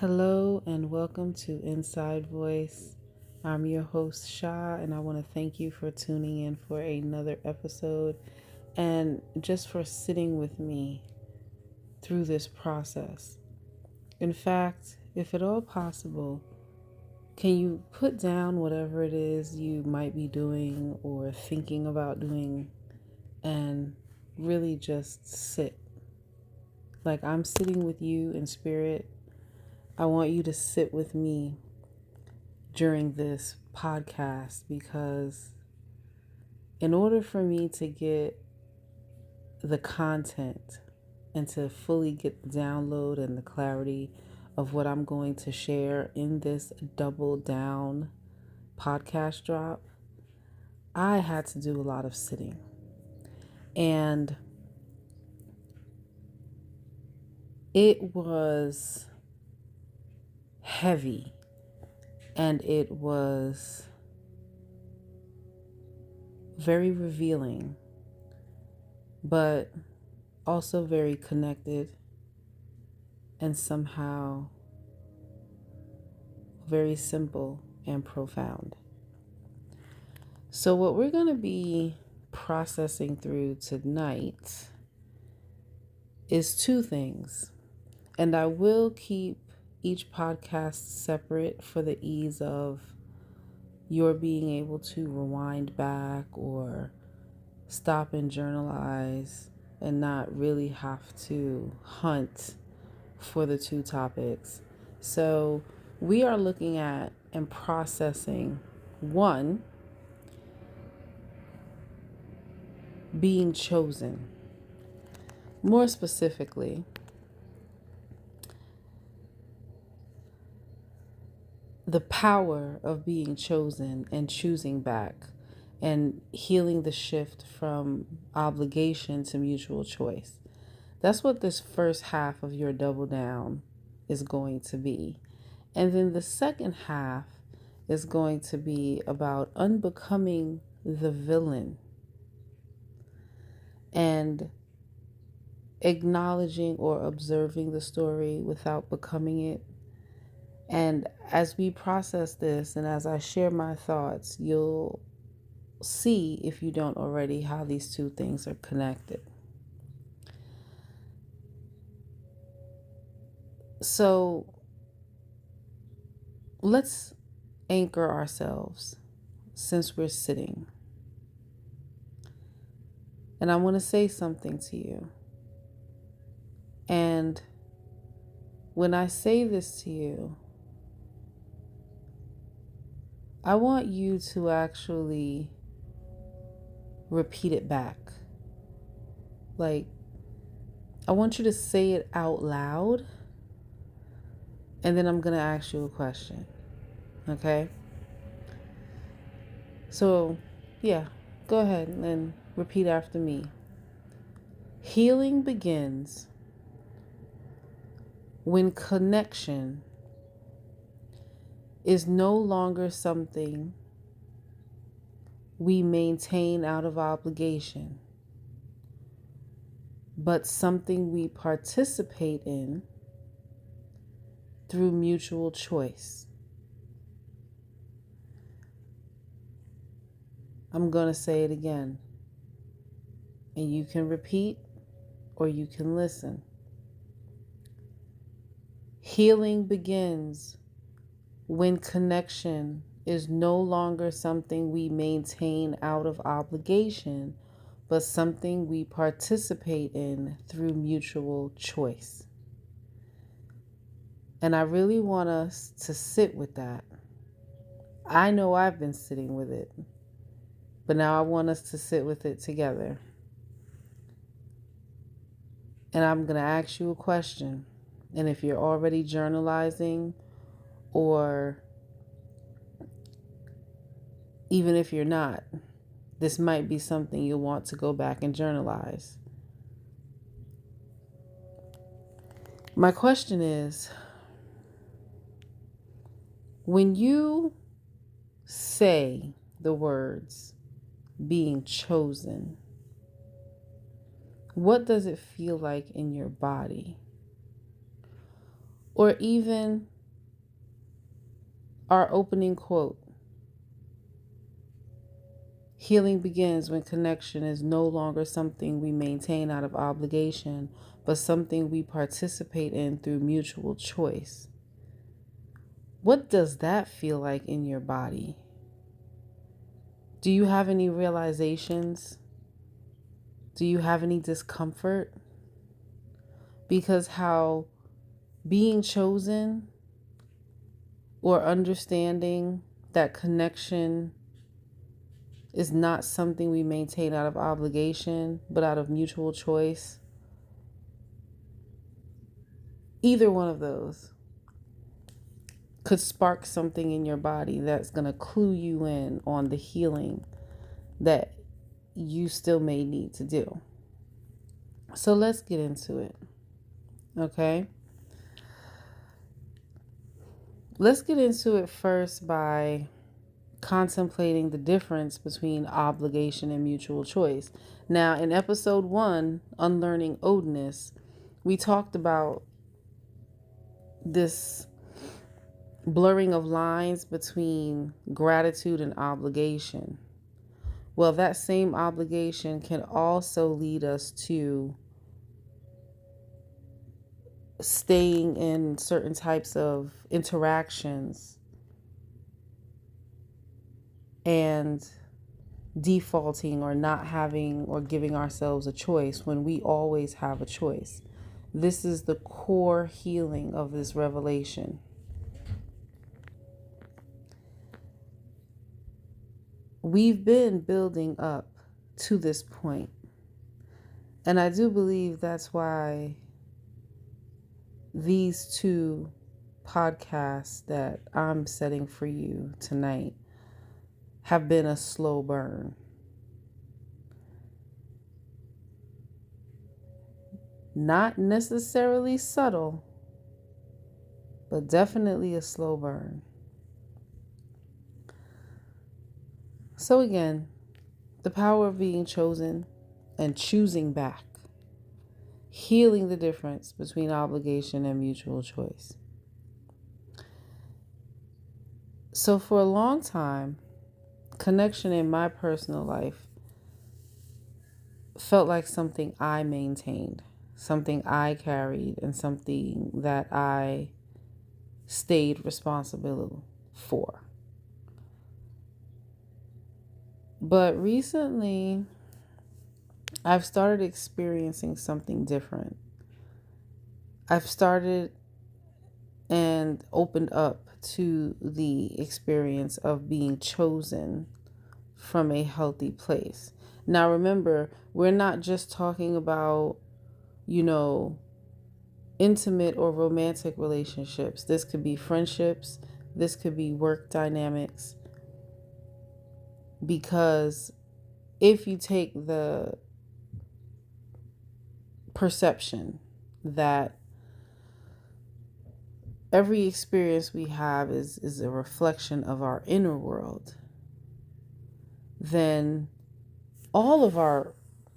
Hello and welcome to Inside Voice. I'm your host, Shah, and I want to thank you for tuning in for another episode and just for sitting with me through this process. In fact, if at all possible, can you put down whatever it is you might be doing or thinking about doing and really just sit? Like I'm sitting with you in spirit. I want you to sit with me during this podcast because in order for me to get the content and to fully get the download and the clarity of what I'm going to share in this double down podcast drop, I had to do a lot of sitting. And it was heavy and it was very revealing, but also very connected and somehow very simple and profound. So what we're going to be processing through tonight is two things, and I will keep each podcast separate for the ease of your being able to rewind back or stop and journalize and not really have to hunt for the two topics. So we are looking at and processing one, being chosen. More specifically, the power of being chosen and choosing back and healing the shift from obligation to mutual choice. That's what this first half of your double down is going to be. And then the second half is going to be about unbecoming the villain and acknowledging or observing the story without becoming it. And as we process this and as I share my thoughts, you'll see, if you don't already, how these two things are connected. So let's anchor ourselves since we're sitting. And I want to say something to you. And when I say this to you, I want you to actually repeat it back. Like, I want you to say it out loud, and then I'm going to ask you a question. Okay? So, yeah, go ahead and repeat after me. Healing begins when connection is no longer something we maintain out of obligation, but something we participate in through mutual choice. I'm going to say it again, and you can repeat or you can listen. Healing begins when connection is no longer something we maintain out of obligation, but something we participate in through mutual choice. And I really want us to sit with that. I know I've been sitting with it, but now I want us to sit with it together. And I'm going to ask you a question. And if you're already journalizing, or even if you're not, this might be something you'll want to go back and journalize. My question is, when you say the words being chosen, what does it feel like in your body? Or even our opening quote. Healing begins when connection is no longer something we maintain out of obligation, but something we participate in through mutual choice. What does that feel like in your body? Do you have any realizations? Do you have any discomfort? Because how being chosen or understanding that connection is not something we maintain out of obligation, but out of mutual choice. Either one of those could spark something in your body that's going to clue you in on the healing that you still may need to do. So let's get into it. Okay? Let's get into it first by contemplating the difference between obligation and mutual choice. Now, in episode 1, Unlearning Odiness, we talked about this blurring of lines between gratitude and obligation. Well, that same obligation can also lead us to staying in certain types of interactions and defaulting or not having or giving ourselves a choice when we always have a choice. This is the core healing of this revelation. We've been building up to this point, and I do believe that's why these two podcasts that I'm setting for you tonight have been a slow burn. Not necessarily subtle, but definitely a slow burn. So again, the power of being chosen and choosing back. Healing the difference between obligation and mutual choice. So for a long time, connection in my personal life felt like something I maintained, something I carried, and something that I stayed responsible for. But recently, I've started experiencing something different. I've started and opened up to the experience of being chosen from a healthy place. Now, remember, we're not just talking about, intimate or romantic relationships. This could be friendships. This could be work dynamics. Because if you take the perception that every experience we have is a reflection of our inner world, then all of our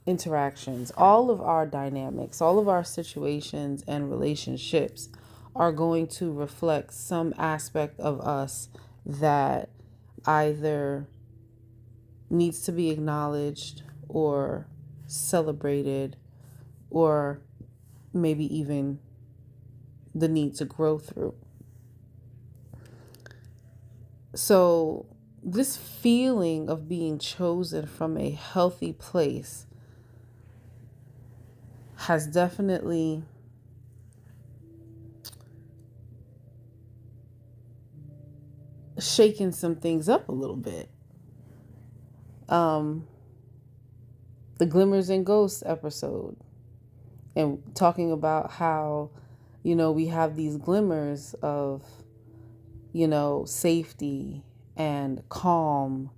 interactions, all of our dynamics, all of our situations and relationships are going to reflect some aspect of us that either needs to be acknowledged or celebrated, or maybe even the need to grow through. So this feeling of being chosen from a healthy place has definitely shaken some things up a little bit. The Glimmers and Ghosts episode, and talking about how, we have these glimmers of, safety and calm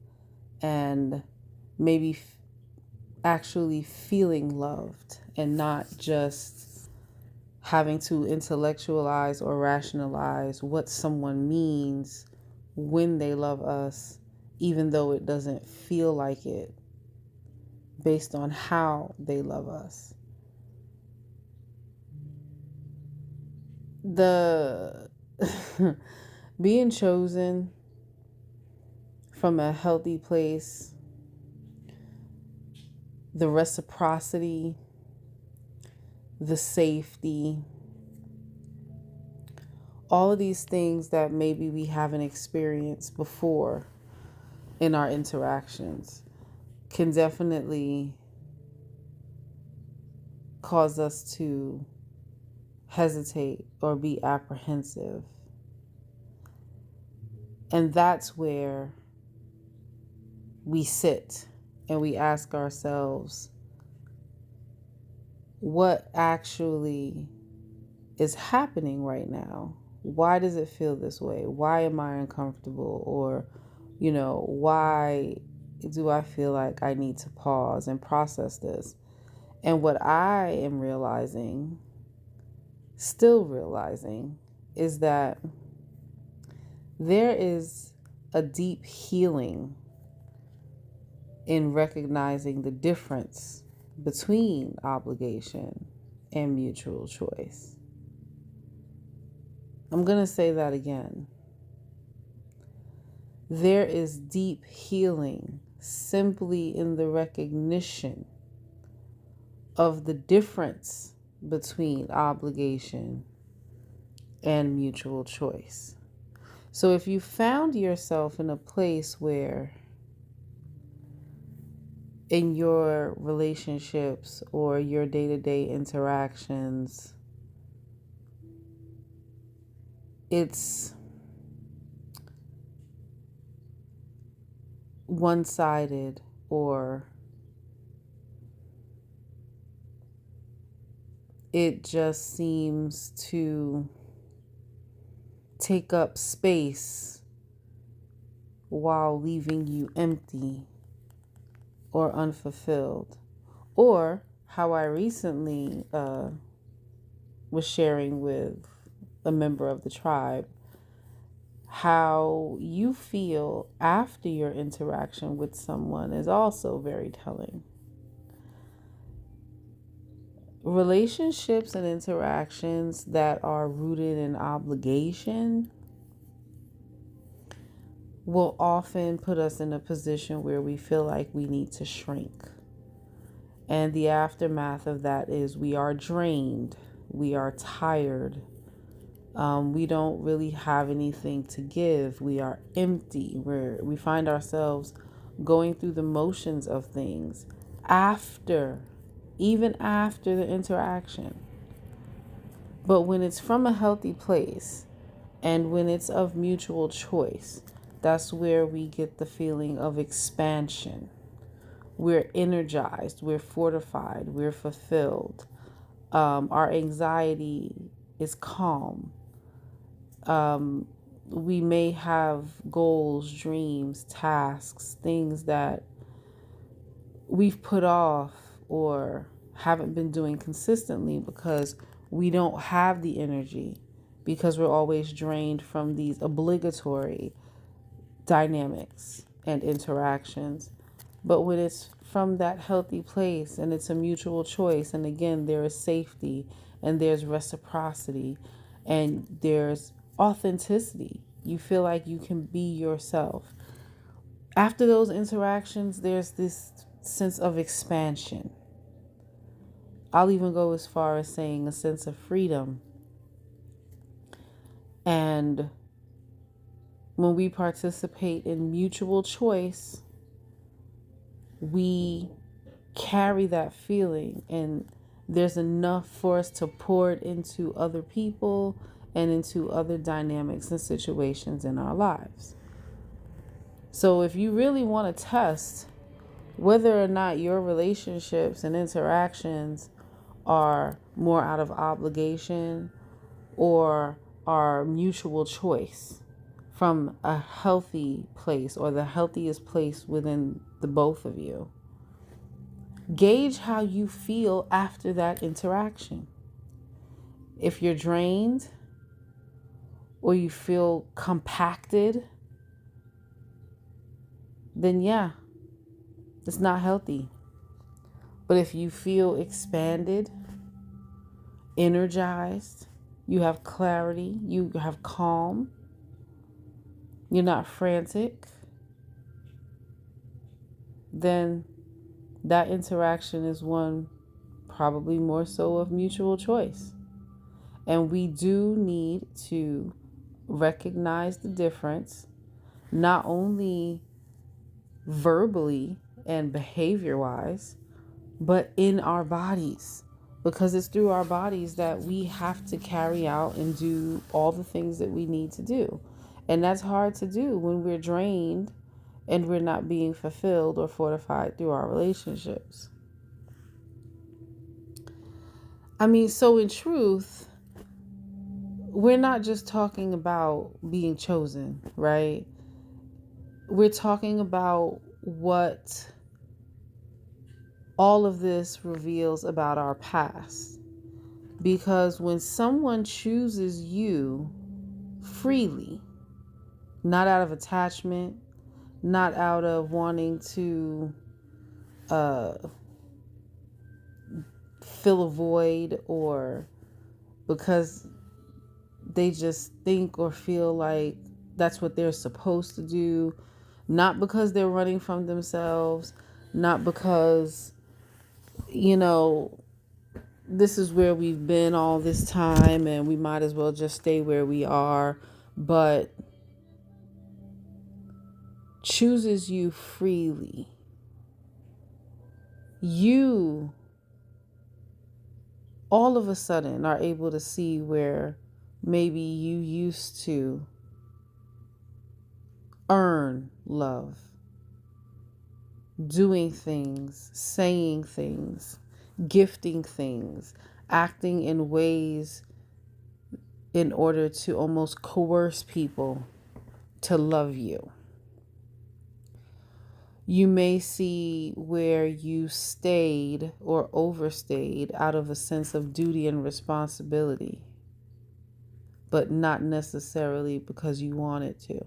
and maybe actually feeling loved and not just having to intellectualize or rationalize what someone means when they love us, even though it doesn't feel like it, based on how they love us. The Being chosen from a healthy place, the reciprocity, the safety, all of these things that maybe we haven't experienced before in our interactions can definitely cause us to hesitate or be apprehensive. And that's where we sit and we ask ourselves, what actually is happening right now? Why does it feel this way? Why am I uncomfortable? Or, why do I feel like I need to pause and process this? And what I am realizing, still realizing, is that there is a deep healing in recognizing the difference between obligation and mutual choice. I'm going to say that again. There is deep healing simply in the recognition of the difference between obligation and mutual choice. So if you found yourself in a place where in your relationships or your day-to-day interactions, it's one-sided, or it just seems to take up space while leaving you empty or unfulfilled. Or how I recently was sharing with a member of the tribe, how you feel after your interaction with someone is also very telling. Relationships and interactions that are rooted in obligation will often put us in a position where we feel like we need to shrink. And the aftermath of that is we are drained, we are tired, we don't really have anything to give, we are empty, we find ourselves going through the motions of things even after the interaction. But when it's from a healthy place and when it's of mutual choice, that's where we get the feeling of expansion. We're energized, we're fortified, we're fulfilled. Our anxiety is calm. We may have goals, dreams, tasks, things that we've put off or haven't been doing consistently because we don't have the energy, because we're always drained from these obligatory dynamics and interactions. But when it's from that healthy place and it's a mutual choice, and again, there is safety and there's reciprocity and there's authenticity, you feel like you can be yourself. After those interactions, there's this sense of expansion. I'll even go as far as saying a sense of freedom. And when we participate in mutual choice, we carry that feeling, and there's enough for us to pour it into other people and into other dynamics and situations in our lives. So if you really want to test whether or not your relationships and interactions are more out of obligation or are mutual choice from a healthy place, or the healthiest place within the both of you, gauge how you feel after that interaction. If you're drained or you feel compacted, then yeah, it's not healthy. But if you feel expanded, energized, you have clarity, you have calm, you're not frantic, then that interaction is one probably more so of mutual choice. And we do need to recognize the difference, not only verbally and behavior wise, but in our bodies. Because it's through our bodies that we have to carry out and do all the things that we need to do. And that's hard to do when we're drained and we're not being fulfilled or fortified through our relationships. I mean, so in truth, we're not just talking about being chosen, right? We're talking about what all of this reveals about our past. Because when someone chooses you freely, not out of attachment, not out of wanting to fill a void, or because they just think or feel like that's what they're supposed to do, not because they're running from themselves, not because, this is where we've been all this time and we might as well just stay where we are, but chooses you freely. You all of a sudden are able to see where maybe you used to earn love, doing things, saying things, gifting things, acting in ways in order to almost coerce people to love you. You may see where you stayed or overstayed out of a sense of duty and responsibility, but not necessarily because you wanted to.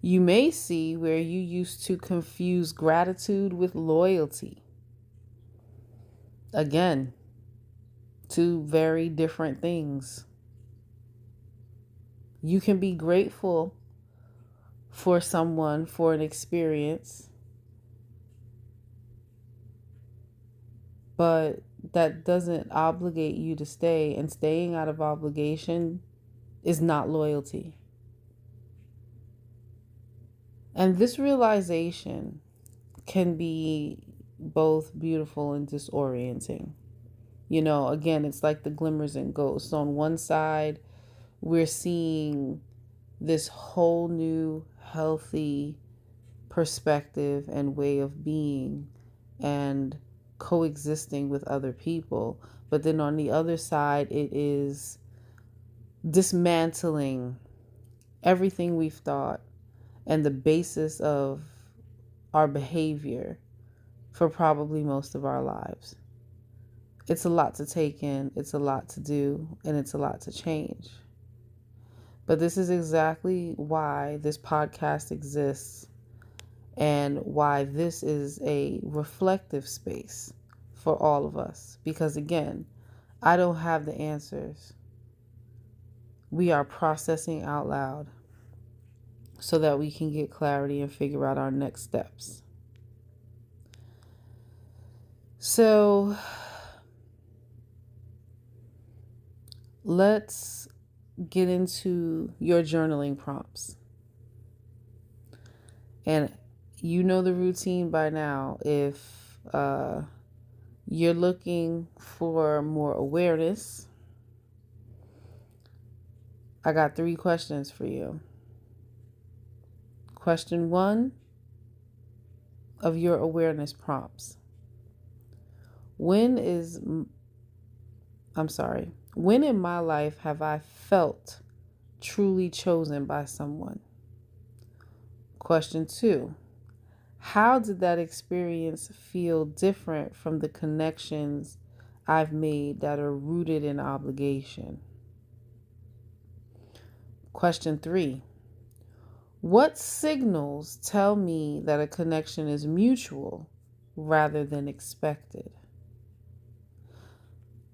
You may see where you used to confuse gratitude with loyalty. Again, two very different things. You can be grateful for someone, for an experience, but that doesn't obligate you to stay, and staying out of obligation is not loyalty. And this realization can be both beautiful and disorienting. Again, it's like the glimmers and ghosts. On one side, we're seeing this whole new healthy perspective and way of being and coexisting with other people. But then on the other side, it is dismantling everything we've thought and the basis of our behavior for probably most of our lives. It's a lot to take in, it's a lot to do, and it's a lot to change. But this is exactly why this podcast exists and why this is a reflective space for all of us. Because again, I don't have the answers. We are processing out loud so that we can get clarity and figure out our next steps. So let's get into your journaling prompts. And you know the routine by now. If you're looking for more awareness, I got 3 questions for you. Question 1 of your awareness prompts. When in my life have I felt truly chosen by someone? Question 2, how did that experience feel different from the connections I've made that are rooted in obligation? Question 3, what signals tell me that a connection is mutual rather than expected?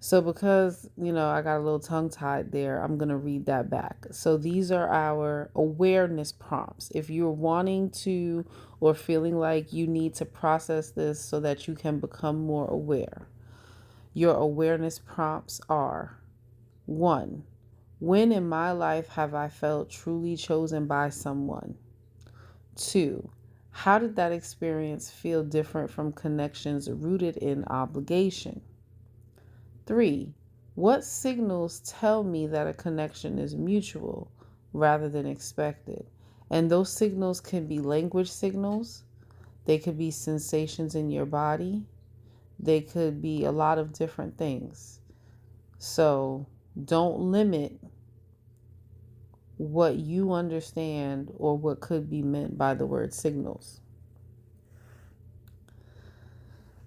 So because, I got a little tongue tied there, I'm going to read that back. So these are our awareness prompts. If you're wanting to or feeling like you need to process this so that you can become more aware, your awareness prompts are: 1. When in my life have I felt truly chosen by someone? 2. How did that experience feel different from connections rooted in obligation? 3. What signals tell me that a connection is mutual rather than expected? And those signals can be language signals, they could be sensations in your body, they could be a lot of different things. So don't limit what you understand or what could be meant by the word signals.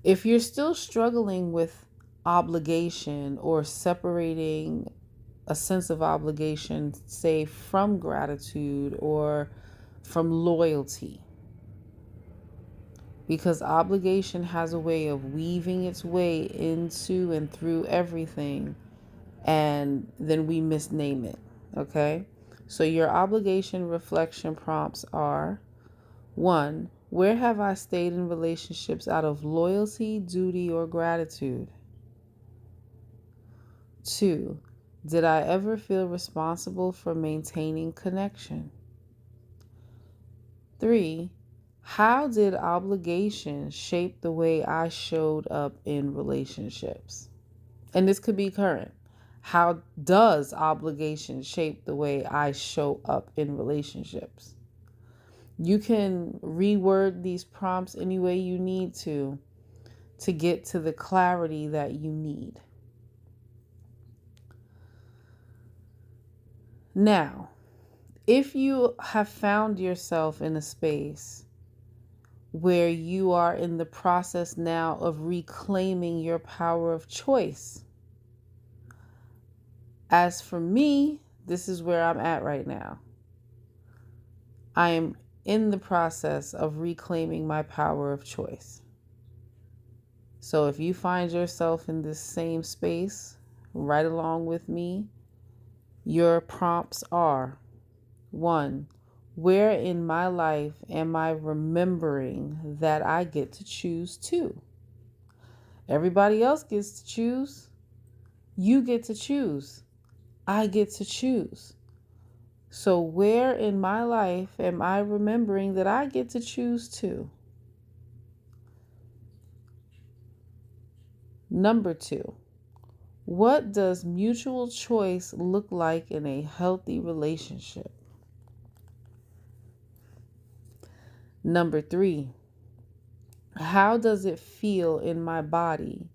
If you're still struggling with obligation or separating a sense of obligation, say from gratitude or from loyalty, because obligation has a way of weaving its way into and through everything, and then we misname it. Okay? So your obligation reflection prompts are: 1. Where have I stayed in relationships out of loyalty, duty, or gratitude? 2. Did I ever feel responsible for maintaining connection? 3. How did obligation shape the way I showed up in relationships? And this could be current. How does obligation shape the way I show up in relationships? You can reword these prompts any way you need to get to the clarity that you need. Now, if you have found yourself in a space where you are in the process now of reclaiming your power of choice, as for me, this is where I'm at right now. I am in the process of reclaiming my power of choice. So if you find yourself in this same space, right along with me, your prompts are: 1. Where in my life am I remembering that I get to choose too? Everybody else gets to choose. You get to choose. I get to choose. So where in my life am I remembering that I get to choose too? Number 2, what does mutual choice look like in a healthy relationship? Number 3, how does it feel in my body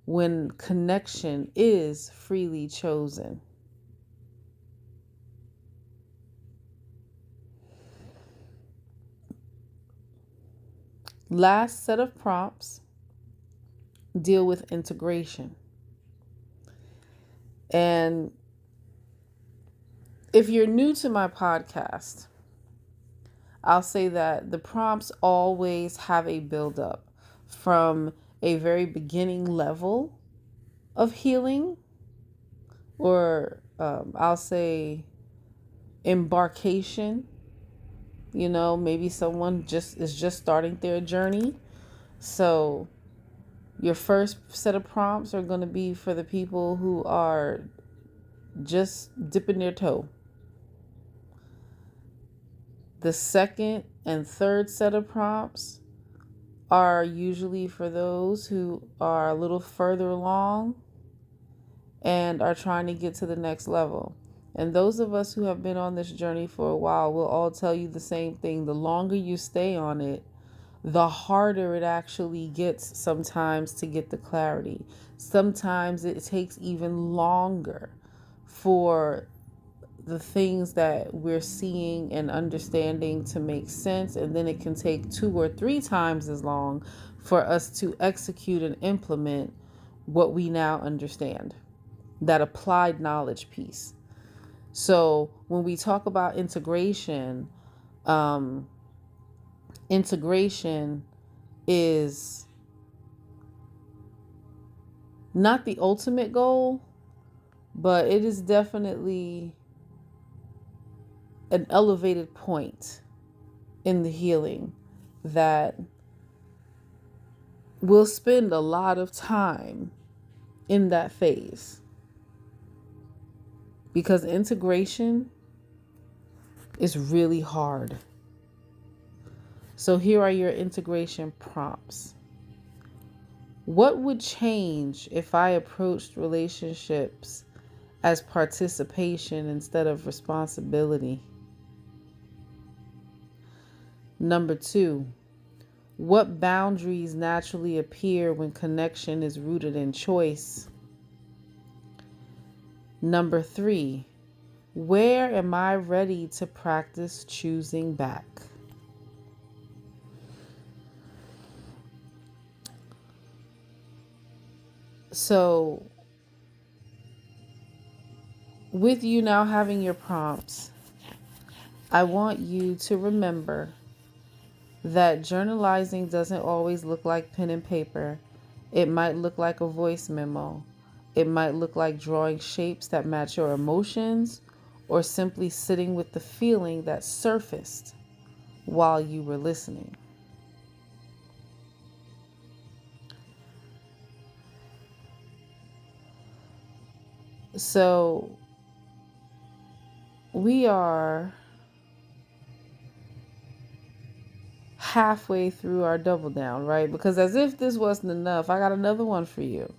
when connection is freely chosen? Last set of prompts deal with integration. And if you're new to my podcast, I'll say that the prompts always have a buildup from a very beginning level of healing, or I'll say embarkation. Maybe someone is just starting their journey. So your first set of prompts are going to be for the people who are just dipping their toe. The second and third set of prompts are usually for those who are a little further along and are trying to get to the next level. And those of us who have been on this journey for a while will all tell you the same thing. The longer you stay on it, the harder it actually gets sometimes to get the clarity. Sometimes it takes even longer for the things that we're seeing and understanding to make sense. And then it can take 2 or 3 times as long for us to execute and implement what we now understand, that applied knowledge piece. So when we talk about integration, integration is Not the ultimate goal, but it is definitely an elevated point in the healing that we'll spend a lot of time in that phase, because integration is really hard. So here are your integration prompts. What would change if I approached relationships as participation instead of responsibility? Number 2, what boundaries naturally appear when connection is rooted in choice? Number 3, where am I ready to practice choosing back? So, with you now having your prompts, I want you to remember that journalizing doesn't always look like pen and paper. It might look like a voice memo. It might look like drawing shapes that match your emotions, or simply sitting with the feeling that surfaced while you were listening. So we are halfway through our double down, right? Because as if this wasn't enough, I got another one for you.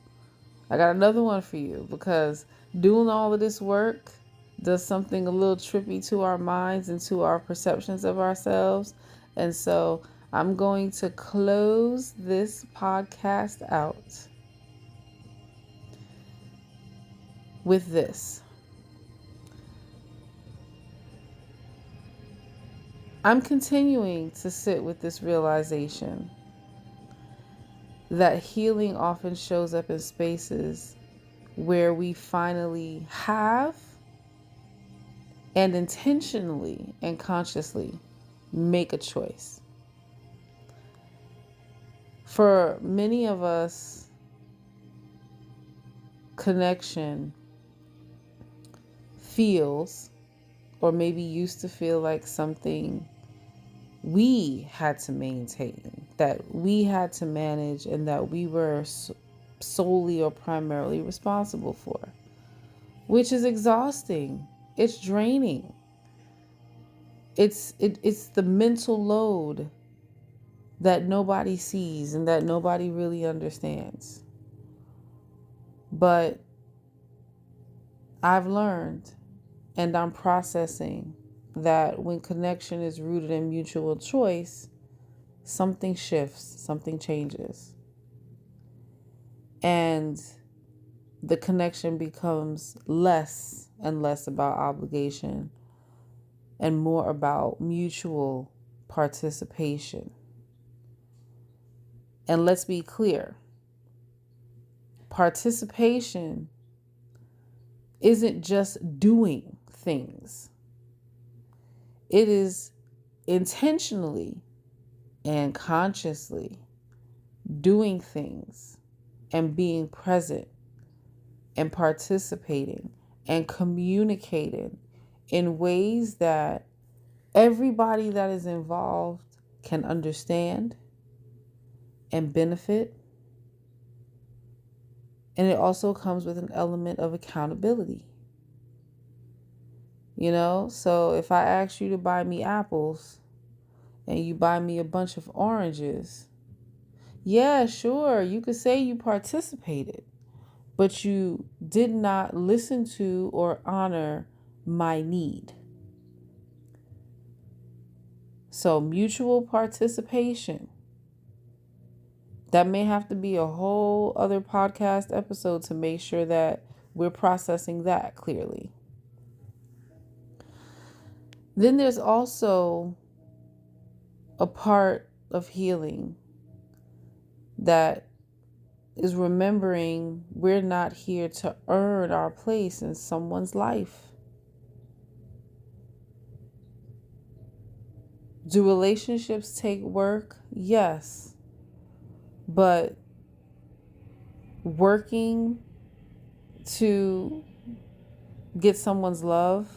Because doing all of this work does something a little trippy to our minds and to our perceptions of ourselves. And so I'm going to close this podcast out with this. I'm continuing to sit with this realization that healing often shows up in spaces where we finally have and intentionally and consciously make a choice. For many of us, connection feels, or maybe used to feel, like something we had to maintain, that we had to manage, and that we were solely or primarily responsible for, which is exhausting. It's draining. It's the mental load that nobody sees and that nobody really understands. But I've learned, and I'm processing, that when connection is rooted in mutual choice, something shifts, something changes. And the connection becomes less and less about obligation and more about mutual participation. And let's be clear, participation isn't just doing things. It is intentionally and consciously doing things and being present and participating and communicating in ways that everybody that is involved can understand and benefit. And it also comes with an element of accountability. So if I ask you to buy me apples and you buy me a bunch of oranges, yeah, sure, you could say you participated, but you did not listen to or honor my need. So mutual participation, that may have to be a whole other podcast episode to make sure that we're processing that clearly. Then there's also a part of healing that is remembering we're not here to earn our place in someone's life. Do relationships take work? Yes. But working to get someone's love,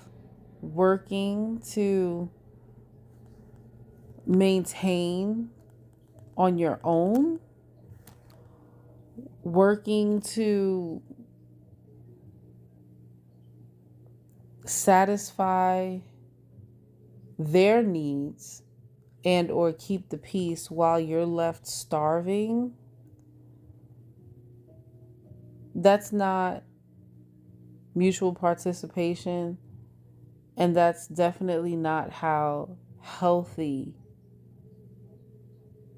working to maintain on your own, working to satisfy their needs and or keep the peace while you're left starving, that's not mutual participation, and that's definitely not how healthy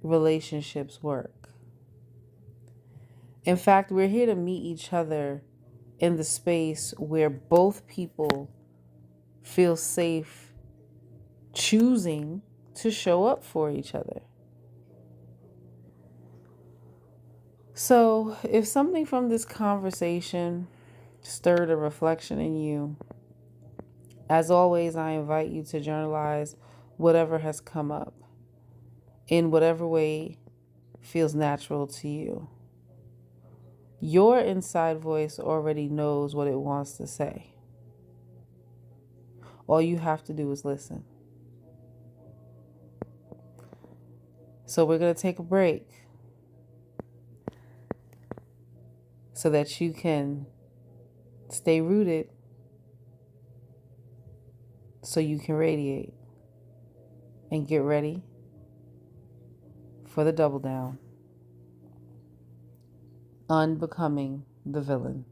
relationships work. In fact, we're here to meet each other in the space where both people feel safe choosing to show up for each other. So, if something from this conversation stirred a reflection in you, as always, I invite you to journalize whatever has come up in whatever way feels natural to you. Your inside voice already knows what it wants to say. All you have to do is listen. So we're going to take a break so that you can stay rooted, so you can radiate, and get ready for the double down. Unbecoming the villain.